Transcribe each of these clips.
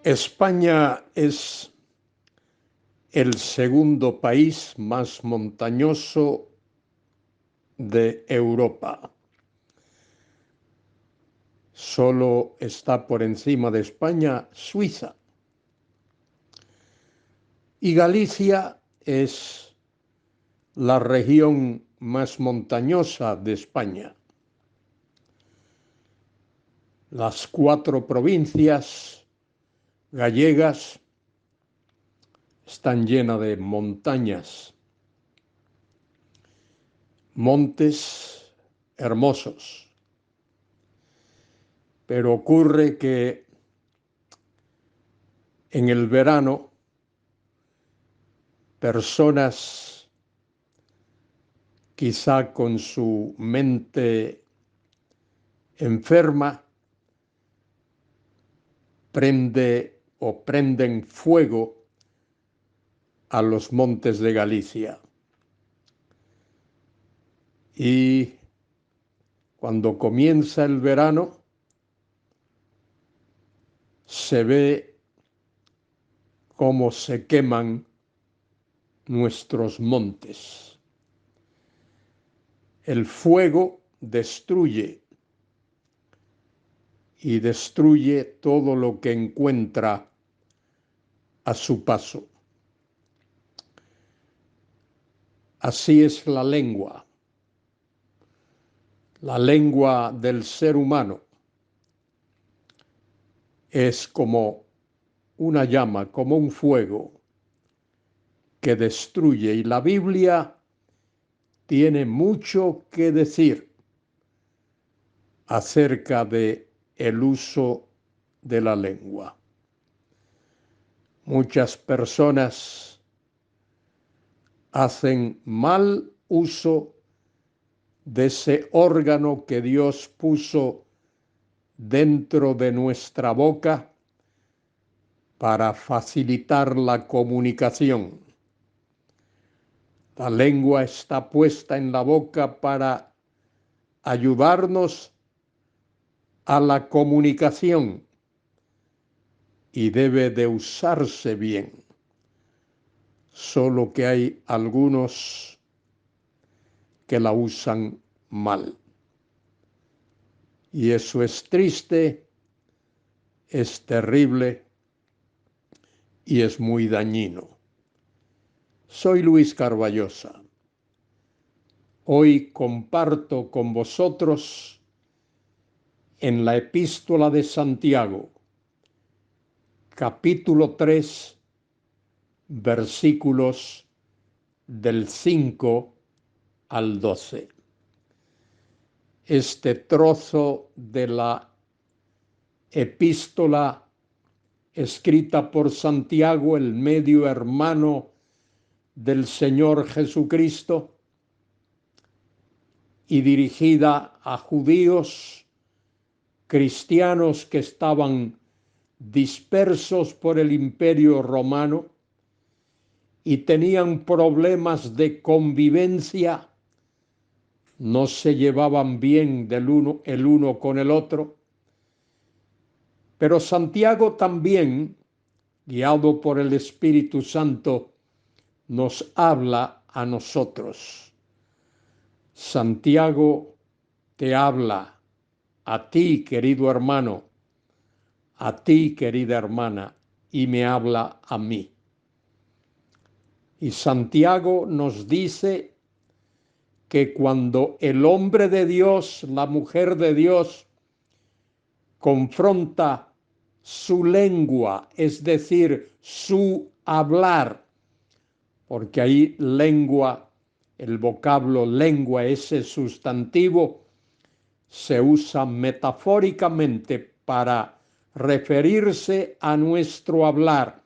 España es el segundo país más montañoso de Europa. Solo está por encima de España Suiza. Y Galicia es la región más montañosa de España. Las 4 provincias gallegas están llenas de montañas, montes hermosos. Pero ocurre que en el verano personas quizá con su mente enferma prenden fuego a los montes de Galicia. Y cuando comienza el verano, se ve cómo se queman nuestros montes. El fuego destruye y destruye todo lo que encuentra a su paso. Así es la lengua del ser humano. Es como una llama, como un fuego que destruye, y la Biblia tiene mucho que decir acerca de el uso de la lengua. Muchas personas hacen mal uso de ese órgano que Dios puso dentro de nuestra boca para facilitar la comunicación. La lengua está puesta en la boca para ayudarnos a la comunicación y debe de usarse bien. Solo que hay algunos que la usan mal. Y eso es triste, es terrible y es muy dañino. Soy Luis Carballosa. Hoy comparto con vosotros en la Epístola de Santiago, capítulo 3, versículos del 5 al 12. Este trozo de la epístola escrita por Santiago, el medio hermano del Señor Jesucristo, y dirigida a judíos cristianos que estaban dispersos por el Imperio Romano y tenían problemas de convivencia, no se llevaban bien el uno con el otro. Pero Santiago también, guiado por el Espíritu Santo, nos habla a nosotros. Santiago te habla a ti, querido hermano, a ti, querida hermana, y me habla a mí. Y Santiago nos dice que cuando el hombre de Dios, la mujer de Dios, confronta su lengua, es decir, su hablar, porque ahí lengua, el vocablo lengua, ese sustantivo, se usa metafóricamente para referirse a nuestro hablar.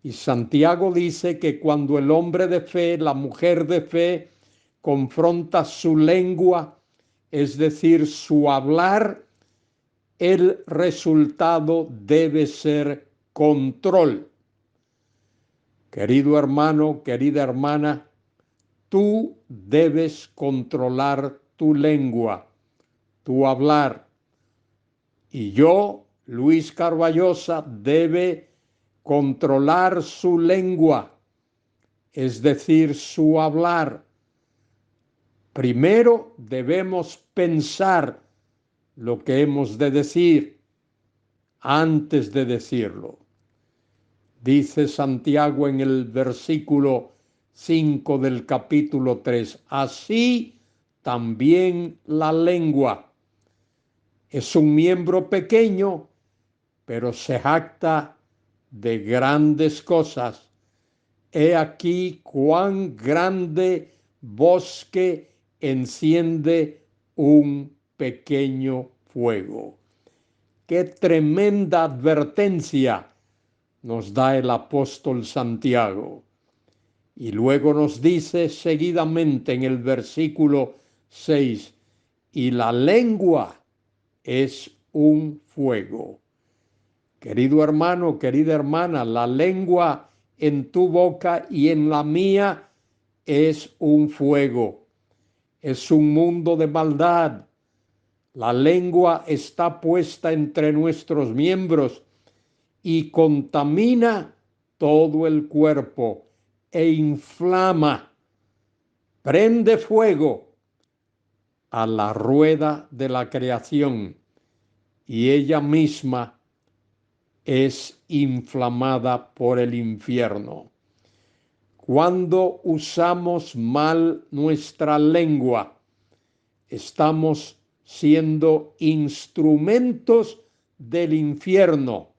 Y Santiago dice que cuando el hombre de fe, la mujer de fe, confronta su lengua, es decir, su hablar, el resultado debe ser control. Querido hermano, querida hermana, tú debes controlar tu lengua, tu hablar. Y yo Luis Carballosa debe controlar su lengua, es decir, su hablar. Primero debemos pensar lo que hemos de decir antes de decirlo. Dice Santiago en el versículo 5 del capítulo 3, así también la lengua. Es un miembro pequeño, pero se jacta de grandes cosas. He aquí cuán grande bosque enciende un pequeño fuego. Qué tremenda advertencia nos da el apóstol Santiago. Y luego nos dice seguidamente en el versículo 6, y la lengua es un fuego. Querido hermano, querida hermana, la lengua en tu boca y en la mía es un fuego. Es un mundo de maldad. La lengua está puesta entre nuestros miembros y contamina todo el cuerpo e inflama, prende fuego a la rueda de la creación y ella misma es inflamada por el infierno. Cuando usamos mal nuestra lengua, estamos siendo instrumentos del infierno,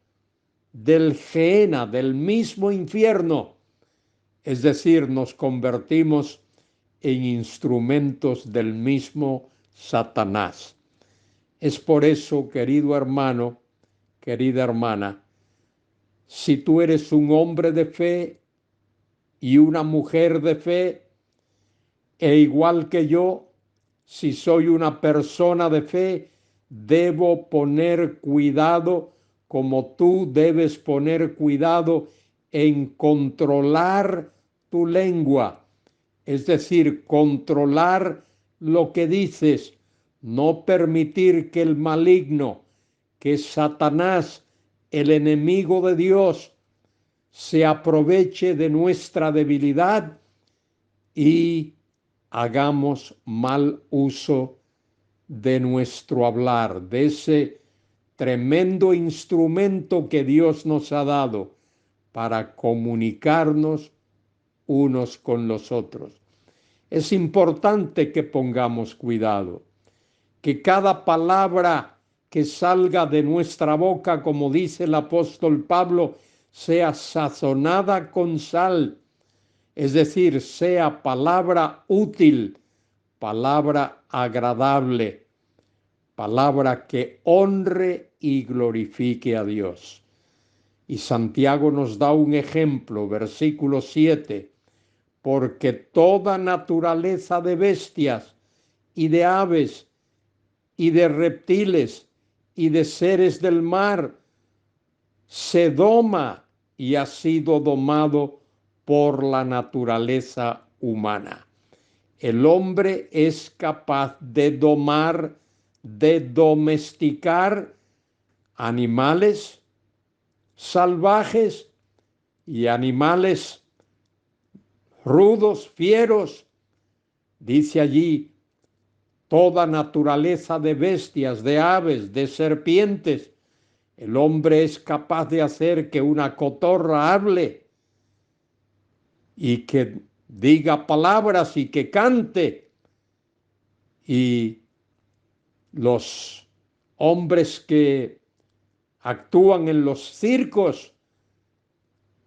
del Gehenna, del mismo infierno. Es decir, nos convertimos en instrumentos del mismo Satanás. Es por eso, querido hermano, querida hermana, si tú eres un hombre de fe y una mujer de fe, e igual que yo, si soy una persona de fe, debo poner cuidado como tú debes poner cuidado en controlar tu lengua, es decir, controlar lo que dices, no permitir que el maligno, que Satanás, el enemigo de Dios, se aproveche de nuestra debilidad y hagamos mal uso de nuestro hablar, de ese tremendo instrumento que Dios nos ha dado para comunicarnos unos con los otros. Es importante que pongamos cuidado, que cada palabra que salga de nuestra boca, como dice el apóstol Pablo, sea sazonada con sal, es decir, sea palabra útil, palabra agradable, palabra que honre y glorifique a Dios. Y Santiago nos da un ejemplo, versículo 7, porque toda naturaleza de bestias y de aves y de reptiles y de seres del mar se doma y ha sido domado por la naturaleza humana. El hombre es capaz de domar, de domesticar animales salvajes y animales rudos, fieros. Dice allí, toda naturaleza de bestias, de aves, de serpientes. El hombre es capaz de hacer que una cotorra hable y que diga palabras y que cante. Y los hombres que actúan en los circos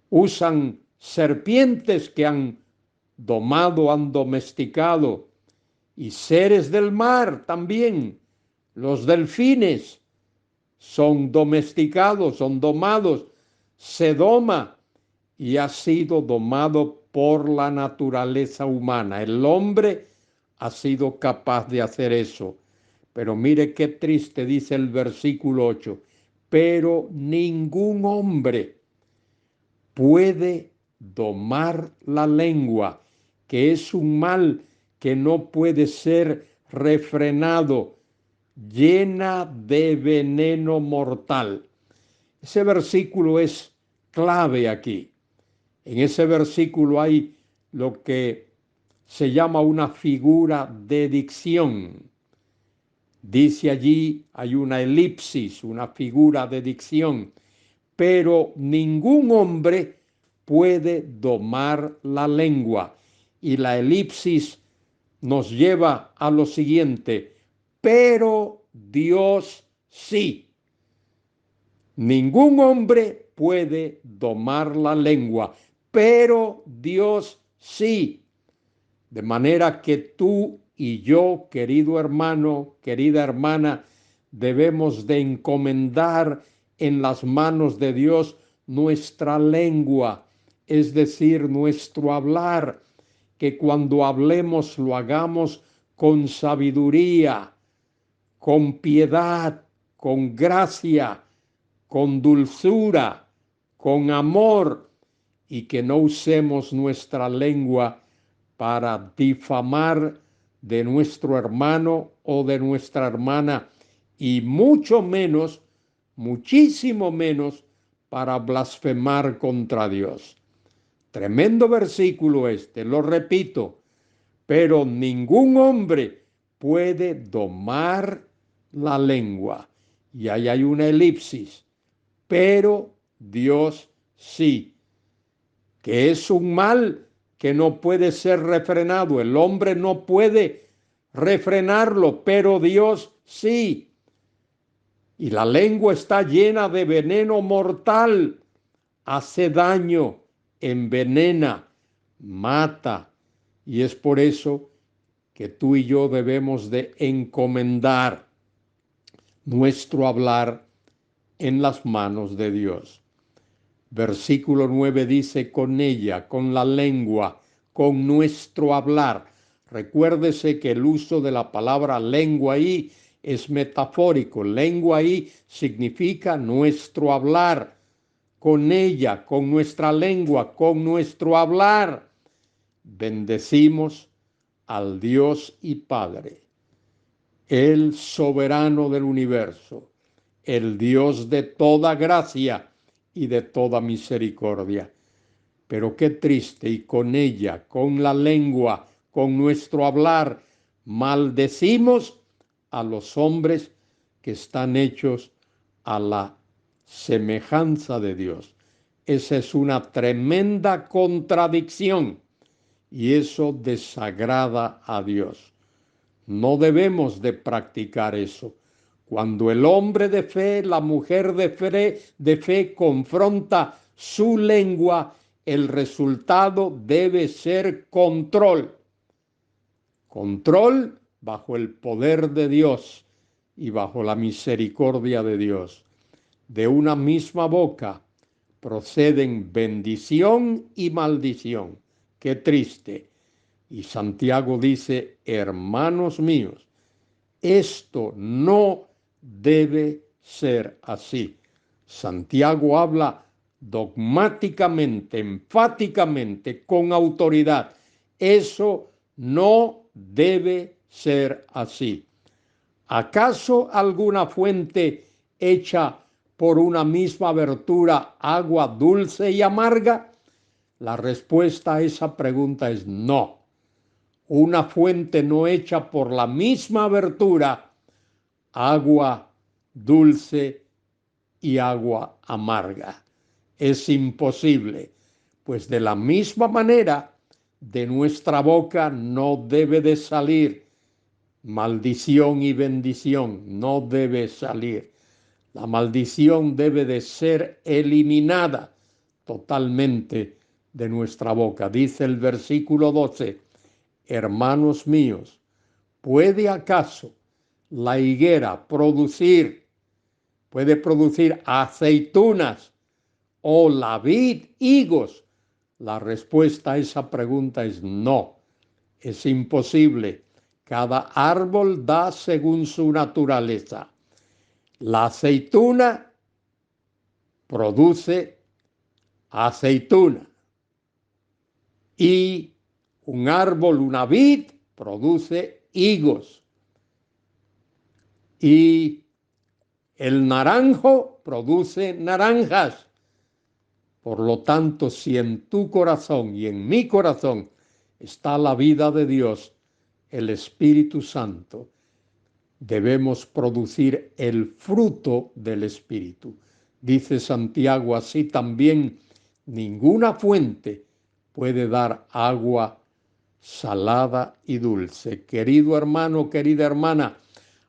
usan serpientes que han domado, han domesticado, y seres del mar también, los delfines son domesticados, son domados, se doma y ha sido domado por la naturaleza humana. El hombre ha sido capaz de hacer eso. Pero mire qué triste dice el versículo 8. Pero ningún hombre puede domar la lengua, que es un mal que no puede ser refrenado, llena de veneno mortal. Ese versículo es clave aquí. En ese versículo hay lo que se llama una figura de dicción. Dice allí, hay una elipsis, una figura de dicción, pero ningún hombre puede domar la lengua. Y la elipsis nos lleva a lo siguiente, pero Dios sí. Ningún hombre puede domar la lengua, pero Dios sí. De manera que tú y yo, querido hermano, querida hermana, debemos de encomendar en las manos de Dios nuestra lengua, es decir, nuestro hablar, que cuando hablemos lo hagamos con sabiduría, con piedad, con gracia, con dulzura, con amor, y que no usemos nuestra lengua para difamar de nuestro hermano o de nuestra hermana, y mucho menos, muchísimo menos, para blasfemar contra Dios. Tremendo versículo este, lo repito, pero ningún hombre puede domar la lengua. Y ahí hay una elipsis, pero Dios sí, que es un mal que no puede ser refrenado. El hombre no puede refrenarlo, pero Dios sí. Y la lengua está llena de veneno mortal, hace daño, envenena, mata. Y es por eso que tú y yo debemos de encomendar nuestro hablar en las manos de Dios. Versículo 9 dice, con ella, con la lengua, con nuestro hablar. Recuérdese que el uso de la palabra lengua ahí es metafórico. Lengua ahí significa nuestro hablar. Con ella, con nuestra lengua, con nuestro hablar, bendecimos al Dios y Padre, el soberano del universo, el Dios de toda gracia y de toda misericordia. Pero qué triste, y con ella, con la lengua, con nuestro hablar, maldecimos a los hombres que están hechos a la semejanza de Dios. Esa es una tremenda contradicción y eso desagrada a Dios. No debemos de practicar eso. Cuando el hombre de fe, la mujer de fe confronta su lengua, el resultado debe ser control. Control bajo el poder de Dios y bajo la misericordia de Dios. De una misma boca proceden bendición y maldición. Qué triste. Y Santiago dice, hermanos míos, esto no debe ser así. Santiago habla dogmáticamente, enfáticamente, con autoridad. Eso no debe ser así. ¿Acaso alguna fuente hecha por una misma abertura, agua dulce y amarga? La respuesta a esa pregunta es no. Una fuente no hecha por la misma abertura, agua dulce y agua amarga. Es imposible, pues de la misma manera de nuestra boca no debe de salir maldición y bendición, no debe salir. La maldición debe de ser eliminada totalmente de nuestra boca. Dice el versículo 12, hermanos míos, ¿puede acaso la higuera puede producir aceitunas o la vid higos? La respuesta a esa pregunta es no, es imposible. Cada árbol da según su naturaleza. La aceituna produce aceituna y un árbol, una vid, produce higos. Y El naranjo produce naranjas. Por lo tanto, si en tu corazón y en mi corazón está la vida de Dios, el Espíritu Santo, debemos producir el fruto del Espíritu. Dice Santiago, así también ninguna fuente puede dar agua salada y dulce. Querido hermano, querida hermana,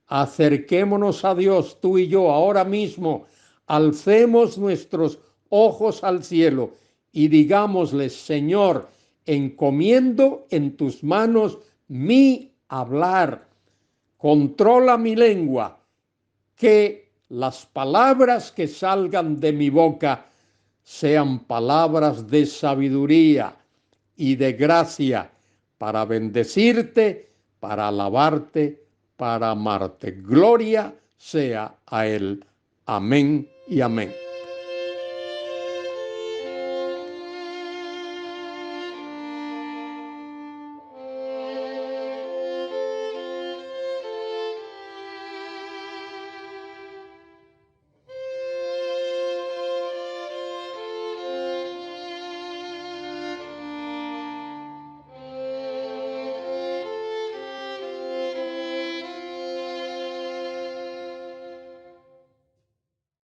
acerquémonos a Dios, tú y yo, ahora mismo. Alcemos nuestros ojos al cielo y digámosle: Señor, encomiendo en tus manos mi hablar. Controla mi lengua, que las palabras que salgan de mi boca sean palabras de sabiduría y de gracia, para bendecirte, para alabarte, para amarte. Gloria sea a Él. Amén y amén.